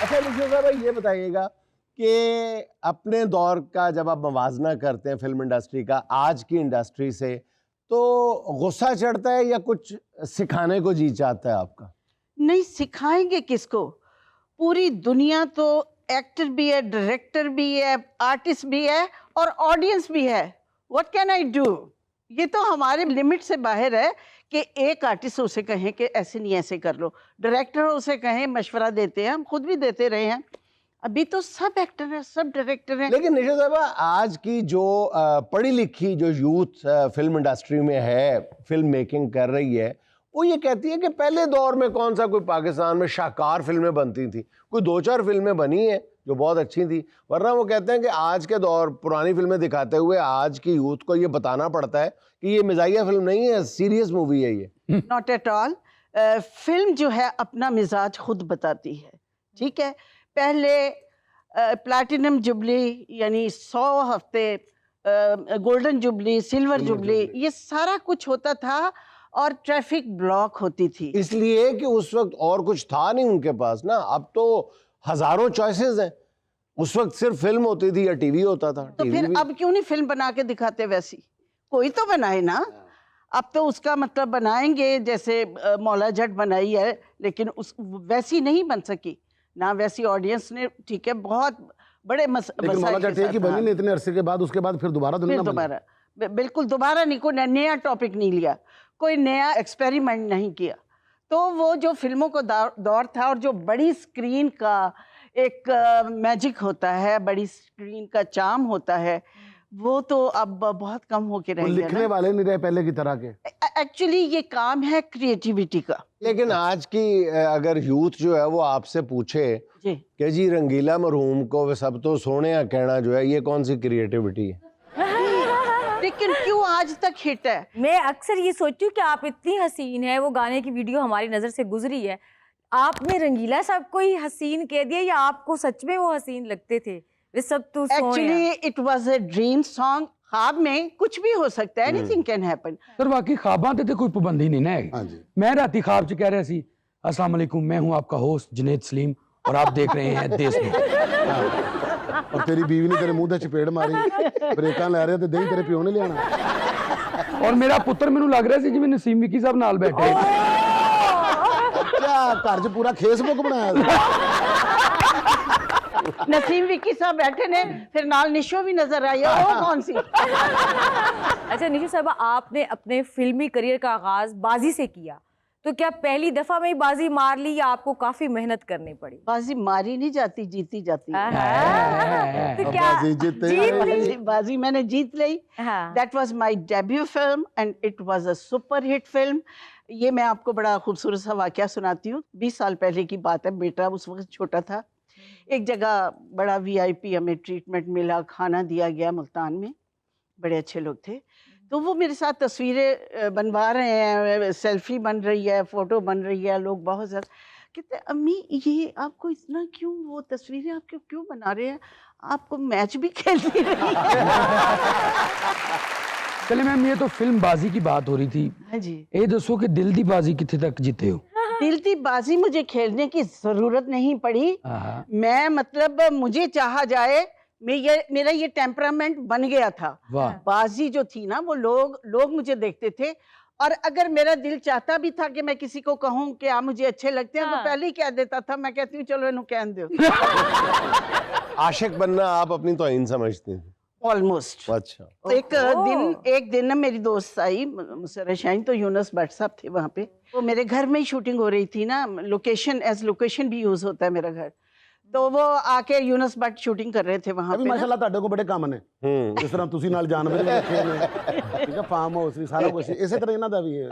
अच्छा निशो साहब ये बताइएगा कि अपने दौर का जब आप मवाजना करते हैं फिल्म इंडस्ट्री का आज की इंडस्ट्री से, तो गुस्सा चढ़ता है या कुछ सिखाने को जी चाहता है आपका? नहीं, सिखाएंगे किसको? पूरी दुनिया तो एक्टर भी है, डायरेक्टर भी है, आर्टिस्ट भी है और ऑडियंस भी है। What can I do? ये तो हमारे लिमिट से बाहर है कि एक आर्टिस्ट उसे कहें कि ऐसे नहीं ऐसे कर लो, डायरेक्टर उसे कहें, मशवरा देते हैं, हम खुद भी देते रहे हैं। अभी तो सब एक्टर हैं, सब डायरेक्टर हैं। लेकिन निशो साहब आज की जो पढ़ी लिखी जो यूथ फिल्म इंडस्ट्री में है, फिल्म मेकिंग कर रही है, वो ये कहती है कि पहले दौर में कौन सा कोई पाकिस्तान में शाहकार फिल्में बनती थी, कोई 2-4 फिल्में बनी हैं जो बहुत अच्छी थी, वरना वो कहते हैं कि आज के दौर पुरानी फिल्में दिखाते हुए आज की यूथ को ये बताना पड़ता है कि ये मिजाहिया फिल्म नहीं है, सीरियस मूवी है ये। Not at all. फिल्म जो है अपना मिजाज खुद बताती है, ठीक है। पहले प्लैटिनम जुबली यानी 100 हफ्ते, गोल्डन जुबली, सिल्वर जुबली, ये सारा कुछ होता था और ट्रैफिक ब्लॉक होती थी। इसलिए कि उस वक्त और कुछ था नहीं उनके पास ना, अब तो हजारों चॉइसेस हैं। उस वक्त सिर्फ फिल्म होती थी या टीवी होता था। तो फिर अब क्यों नहीं फिल्म बना के दिखाते? वैसी कोई तो बनाए ना। अब तो उसका मतलब बनाएंगे जैसे मौला जट बनाई है, लेकिन उस वैसी नहीं बन सकी ना, वैसी ऑडियंस ने, ठीक है, बहुत बड़े लेकिन मौला जट की बनी नहीं इतने अरसे के बाद, उसके बाद फिर दोबारा बिल्कुल दोबारा नहीं, कोई नया टॉपिक नहीं लिया, कोई नया एक्सपेरिमेंट नहीं किया। तो वो जो फिल्मों को दौर था और जो बड़ी स्क्रीन का एक मैजिक होता है, बड़ी स्क्रीन का चार्म होता है, वो तो अब बहुत कम होके रह गया। लिखने वाले नहीं रहे पहले की तरह के। एक्चुअली ये काम है क्रिएटिविटी का। लेकिन आज की अगर यूथ जो है वो आपसे पूछे कि जी रंगीला मरहूम को सब तो सोने का कहना जो है, ये कौन सी क्रिएटिविटी है? लेकिन क्यों आज तक हिट है? मैं अक्सर ये सोचती हूँ कि आप इतनी हसीन है, वो गाने की वीडियो हमारी नजर से गुजरी है, आपने रंगीला साहब को ही हसीन कह दिया या आपको सच में वो हसीन लगते थे? वे सब तो actually it was a dream song. ख्वाब में कुछ भी हो सकता है, एनीथिंग कैन हैपन। सर वाकई ख्वाबां ते कोई पाबंदी नहीं है। हाँ जी। मैं राती ख्वाब च कह रहा सी अस्सलाम वालेकुम, मैं हूं आपका होस्ट जुनैद सलीम और आप देख रहे हैं देश में। और तेरी बीवी ने तेरे मुंह ते चपेड़ मारी, ब्रेकां ले रहे ते दही तेरे प्यो ने लियाना। और मेरा पुत्र मैनू लग रहा सी जिवें नसीम विकी साहब नाल बैठे। क्या घर च पूरा फेसबुक बनाया? नसीम विकी साहब बैठे ने, फिर नाल निशो भी नजर आई है, वो कौन सी? अच्छा निशो साहब, आपने अपने फिल्मी करियर का आगाज बाजी से किया, तो क्या पहली दफा में ही बाजी मार ली या आपको काफी मेहनत करनी पड़ी? बाजी मारी नहीं जाती, जीती जाती है। तो क्या बाजी मैंने जीत ली। That was my debut film and it was a super hit film. ये मैं आपको बड़ा खूबसूरत सा वाकया सुनाती हूँ। 20 साल पहले की बात है, बेटा उस वक्त छोटा था। एक जगह बड़ा VIP हमें ट्रीटमेंट मिला, खाना दिया गया मुल्तान में, बड़े अच्छे लोग थे। तो वो मेरे साथ तस्वीरें बनवा रहे हैं, सेल्फी बन रही है, फोटो बन रही है, लोग बहुत ज़्यादा कहते अम्मी ये आपको इतना क्यों, वो तस्वीरें आपको क्यों बना रहे हैं, आपको मैच भी खेलनी रही है। चले मैम, ये तो फिल्म बाजी की बात हो रही थी। हाँ जी। ये दसो कि दिल दी बाजी कितने तक जीते हो? दिल की बाजी मुझे खेलने की जरूरत नहीं पड़ी। मैं मतलब मुझे चाहा जाए, मेरा ये टेम्परामेंट बन गया था। बाजी जो थी ना, वो लोग मुझे देखते थे, और अगर मेरा दिल चाहता भी था कि मैं किसी को कहूँ कि आप मुझे अच्छे लगते हैं, वो पहले ही कह देता था। मैं कहती हूँ चलो इन्हों कह दो। आशिक बनना आप अपनी तौहीन समझती हैं? ऑलमोस्ट। अच्छा। एक दिन ना मेरी दोस्त आई मुसर्रत शाहीन, तो यूनुस भट्ट साहब थे वहाँ पे। तो मेरे घर में ही शूटिंग हो रही थी ना, लोकेशन भी यूज होता है मेरा घर। तो वो आके यूनुस भट्ट शूटिंग कर रहे थे वहाँ पे। माशाल्लाह ਤੁਹਾਡੇ को बड़े काम ने, जिस तरह ਤੁਸੀਂ ਨਾਲ ਜਾਨਵਰ ਵੀ ਰੱਖੇ ਨੇ, ਠੀਕ ਹੈ, ਫਾਰਮ ਹਾਊਸ ਵੀ ਸਾਰਾ ਕੁਝ ਇਸੇ ਤਰ੍ਹਾਂ ਇਹਨਾਂ ਦਾ ਵੀ ਹੈ।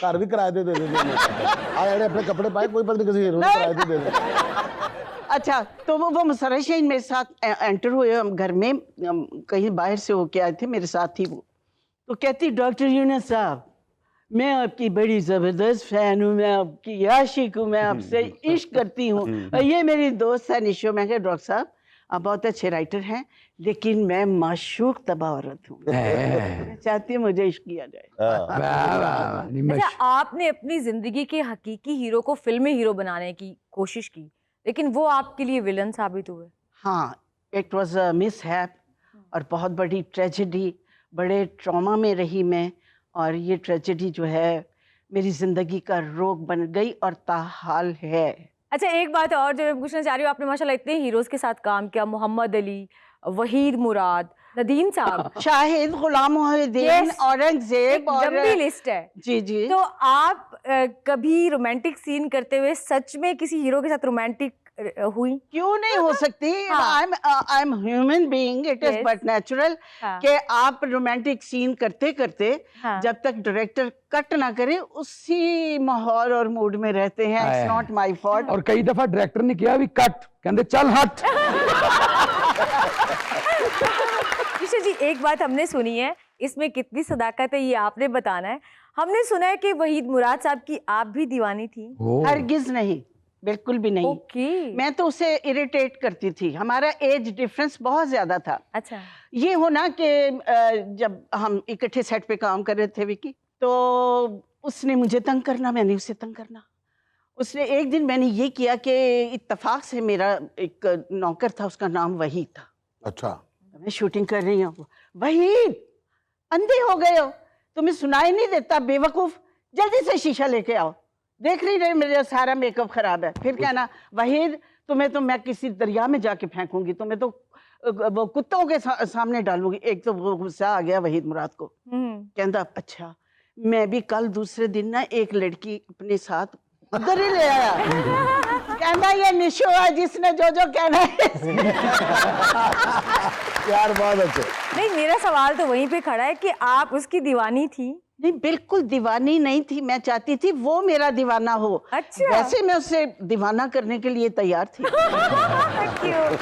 ਘਰ ਵੀ ਕਿਰਾਏ ਤੇ ਦੇ ਦਿੰਦੇ ਨੇ, ਆ ਜਿਹੜੇ ਆਪਣੇ ਕੱਪੜੇ ਪਾਏ ਕੋਈ ਪਤਾ ਨਹੀਂ ਕਿਸੇ ਹੀਰੋ ਨੂੰ ਕਿਰਾਏ ਤੇ ਦੇ ਦਿੰਦੇ। अच्छा, तो वो मुसर्रत शाहीन मेरे साथ एंटर हुए, हम घर में कहीं बाहर से होके आए थे, मेरे साथ थी वो। तो कहती डॉक्टर यूनुस साहब, मैं आपकी बड़ी जबरदस्त फैन हूँ, मैं आपकी आशिक हूँ, मैं आपसे इश्क करती हूँ, और ये मेरी दोस्त है निशो। मैं कहा डॉक्टर साहब आप बहुत अच्छे राइटर हैं, लेकिन मैं माशूक तबाह औरत हूँ, मैं चाहती हूँ मुझे इश्क किया जाए। अच्छा, आपने अपनी जिंदगी के हकीकी हीरो को फिल्मी हीरो बनाने की कोशिश की, लेकिन वो आपके लिए विलन साबित हुए। हाँ, इट वाज अ मिसहैप और बहुत बड़ी ट्रेजेडी, बड़े ट्रॉमा में रही मैं, और ये ट्रेजेडी जो है मेरी ज़िंदगी का रोग बन गई और ताहाल है। अच्छा, एक बात और जो मैं पूछना चाह रही हूँ, आपने माशाल्लाह इतने हीरोज़ के साथ काम किया, मोहम्मद अली, वहीद मुराद, नदीम साहब, शाहिद, गुलाम मोहिउद्दीन, Yes. औरंगजेब, और लंबी लिस्ट है। जी जी। तो आप कभी रोमांटिक सीन करते हुए सच में किसी हीरो के साथ रोमांटिक हुई? क्यों नहीं हो सकती? हाँ। I am human being, it is Yes. But natural हाँ। कि आप रोमांटिक सीन करते करते हाँ। जब तक डायरेक्टर कट ना करे उसी माहौल और मूड में रहते हैं। It's not my fault. और कई दफा डायरेक्टर ने किया भी कट, कहते चल हट। ऋषि जी, एक बात हमने सुनी है, इसमें कितनी सदाकत है ये आपने बताना है। हमने सुना है कि वहीद मुराद साहब की आप भी दीवानी थी। हरगिज नहीं, बिल्कुल भी नहीं। ओके। मैं तो उसे इरिटेट करती थी, हमारा एज डिफरेंस बहुत ज्यादा था। अच्छा। ये होना कि जब हम इकट्ठे सेट पे काम कर रहे थे विकी, तो उसने मुझे तंग करना, मैंने उसे तंग करना। उसने एक दिन मैंने ये किया कि इत्तेफाक से मेरा एक नौकर था, उसका नाम वहीद था। अच्छा, मैं शूटिंग कर रही हूँ, वहीद अंधे हो गए हो, तुम्हें सुनाई नहीं देता बेवकूफ, जल्दी से शीशा लेके आओ, देख नहीं रहे मेरा सारा मेकअप खराब है। फिर कहना, वहीद तुम्हें तो मैं किसी दरिया में जाके फेंकूंगी, तुम्हें तो वो कुत्तों के सामने डालूंगी। एक तो वो गुस्सा आ गया वहीद मुराद को, कहता अच्छा। मैं भी कल दूसरे दिन ना एक लड़की अपने साथ उधर ही ले आया, कहना ये निशो है जिसने जो जो कहना है। यार बहुत अच्छे। नहीं, मेरा सवाल तो वहीं पे खड़ा है कि आप उसकी दीवानी थी। नहीं, बिल्कुल दीवानी नहीं थी, मैं चाहती थी वो मेरा दीवाना हो। अच्छा। वैसे मैं उससे दीवाना करने के लिए तैयार थी। Cute।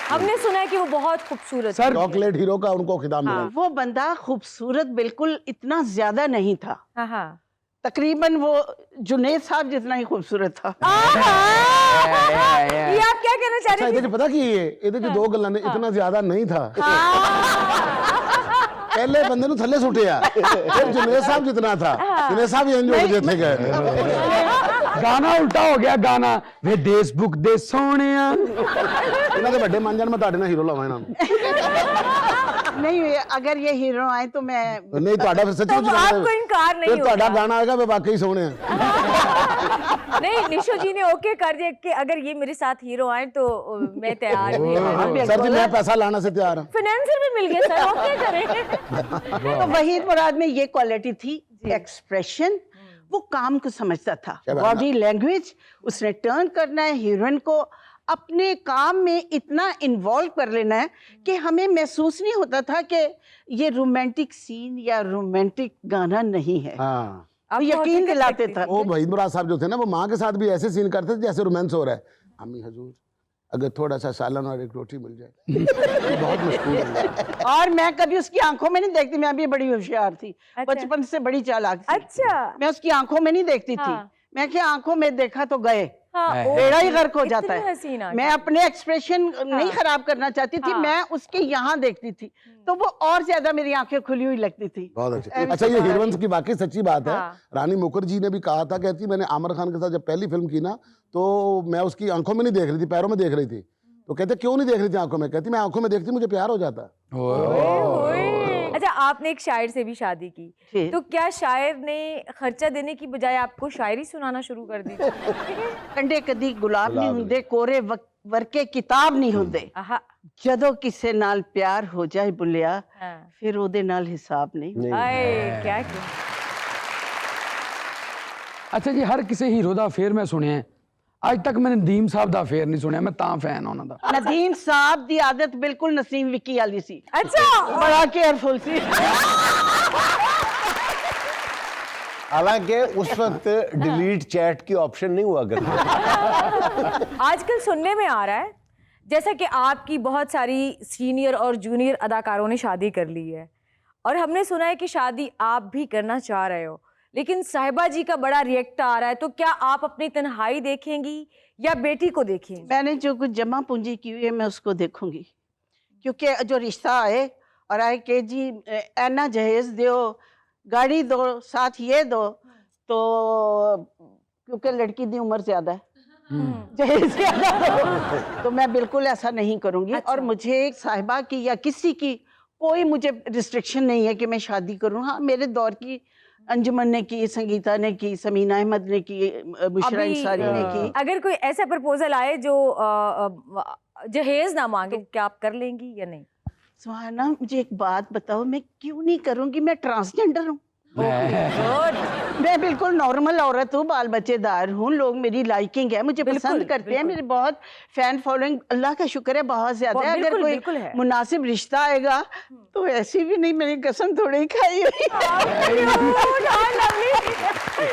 हमने सुना है कि वो बहुत खूबसूरत सर, चॉकलेट हीरो का उनको खिताब मिला। वो बंदा खूबसूरत बिल्कुल इतना ज्यादा नहीं था, हाँ हाँ। तकरीबन वो जुनैद साहब जितना ही खूबसूरत था। ये आप क्या कहना चाह अच्छा, रहे थे? ਇਹਦੇ 'ਚ ਪਤਾ ਕੀ ਹੈ, ਇਹਦੇ 'ਚ ਦੋ ਗੱਲਾਂ ਨੇ, ਇਤਨਾ ਜ਼ਿਆਦਾ ਨਹੀਂ था। पहले बंदे ਨੂੰ ਥੱਲੇ ਸੁੱਟਿਆ, ਫਿਰ जुनैद साहब जितना था, जुनैद साहब इंज हो गए थे गए। गाना उल्टा हो गया, गाना वे देश बुक दे सोनिया। ਇਹਨਾਂ ਦੇ ਵੱਡੇ ਮੰਨ ਜਾਣ, ਮੈਂ ਤੁਹਾਡੇ ਨਾਲ ਹੀਰੋ ਲਾਵਾਂ ਇਹਨਾਂ ਨੂੰ। नहीं, अगर ये हीरो आए तो मैं नहीं, ਤੁਹਾਡਾ ਫਿਰ ਸੱਚੀ तो आपको इनकार नहीं ਫਿਰ ਤੁਹਾਡਾ होगा। ਗਾਣਾ ਆਏਗਾ ਵੇ ਵਾਕਈ ਸੋਹਣੇ ਆ। नहीं, निशो जी ने ओके कर दिया कि अगर ये मेरे साथ हीरो आए तो मैं तैयार भी। सर जी मैं पैसा लाना से तैयार हूँ। फाइनेंसर भी मिल गया सर, ओके करें। तो वहीद मुराद में ये क्वालिटी थी, एक्सप्रेशन, वो काम को समझता था, क्या बात है? बॉडी लैंग्वेज, उसने टर्न करना है, हीरोइन को अपने काम में इतना इन्वॉल्व कर लेना है कि हमें महसूस नहीं होता था कि ये रोमांटिक सीन या रोमांटिक गाना नहीं है। हाँ, वो यकीन दिलाते थे। वो वहीद मुराद साहब जो थे ना, वो माँ के साथ भी ऐसे सीन करते थे जैसे रोमांस हो रहा है। अम्मी हजूर अगर थोड़ा सा सालन और एक रोटी मिल जाए। बहुत मशहूर है। और मैं कभी उसकी आंखों में नहीं देखती, मैं भी बड़ी होशियार थी, अच्छा। बचपन से बड़ी चालाक थी। अच्छा। मैं उसकी आंखों में नहीं देखती थी, हाँ। मैं क्या आंखों में देखा तो गए, हाँ, बेड़ा ही गर्क हो इतनी जाता है। हसीन आंखें। मैं अपने एक्सप्रेशन नहीं खराब करना चाहती थी, हाँ। मैं उसके यहाँ देखती थी, तो वो और ज्यादा मेरी आंखें खुली हुई लगती थी। बहुत अच्छे। अच्छा, ये हीरोइंस की वाकई सच्ची बात है। हाँ। रानी मुखर्जी ने भी कहा था, कहती मैंने आमिर खान के साथ जब पहली फिल्म की ना, तो मैं उसकी आंखों में नहीं देख रही थी, पैरों में देख रही थी। तो कहते क्यों नहीं देख रही थी आंखों में? कहती मैं आंखों में देखती मुझे प्यार हो जाता। अच्छा, आपने एक शायर से भी शादी की, फिर? तो क्या शायर ने खर्चा देने की बजाय आपको शायरी सुनाना शुरू कर दी? कंडे कदी गुलाब नहीं हुंदे, कोरे वर्के किताब नहीं हुंदे, आहा, जदों किसे नाल प्यार हो जाए बुलिया, हाँ। फिर ओदे नाल हिसाब नहीं। आए, क्या अच्छा जी, हर किसी हीरो दा अफेयर मैं सुने, आज तक मैंने नदीम साहब दा अफेयर नहीं सुनिया, मैं तां फैन हाँ उन्हां दा। नदीम साहब दी आदत बिल्कुल नसीम विकी वाली सी, अच्छा। बड़ा केयरफुल सी। हालांकि उस वक्त डिलीट चैट की ऑप्शन नहीं हुआ करती। आजकल सुनने में आ रहा है जैसा कि आपकी बहुत सारी सीनियर और जूनियर अदाकारों ने शादी कर ली है, और हमने सुना है कि शादी आप भी करना चाह रहे हो, लेकिन साहिबा जी का बड़ा रिएक्ट आ रहा है, तो क्या आप अपनी तन्हाई देखेंगी या बेटी को देखेंगी? मैंने जो कुछ जमा पूंजी की हुई है मैं उसको देखूंगी, क्योंकि जो रिश्ता आए और आए कि जी ऐना जहेज दो, गाड़ी दो, साथ ये दो, तो क्योंकि लड़की की उम्र ज्यादा है, जहेज ज्यादा तो मैं बिल्कुल ऐसा नहीं करूंगी। और मुझे साहिबा की या किसी की कोई मुझे रिस्ट्रिक्शन नहीं है कि मैं शादी करूं। हाँ, मेरे दौर की अंजुमन ने की, संगीता ने की, समीना अहमद ने की, बुशरा अंसारी ने की। अगर कोई ऐसा प्रपोजल आए जो जहेज ना मांगे, क्या आप कर लेंगी या नहीं? सुहाना, मुझे एक बात बताओ, मैं क्यों नहीं करूंगी? मैं ट्रांसजेंडर हूँ। मैं बिल्कुल नॉर्मल औरत हूँ, बाल बच्चेदार हूँ, लोग मेरी लाइकिंग है, मुझे पसंद करते हैं, मेरे बहुत फैन फॉलोइंग अल्लाह का शुक्र है बहुत ज्यादा है। अगर कोई मुनासिब रिश्ता आएगा तो ऐसी भी नहीं, मेरी कसम थोड़ी खाई हुई।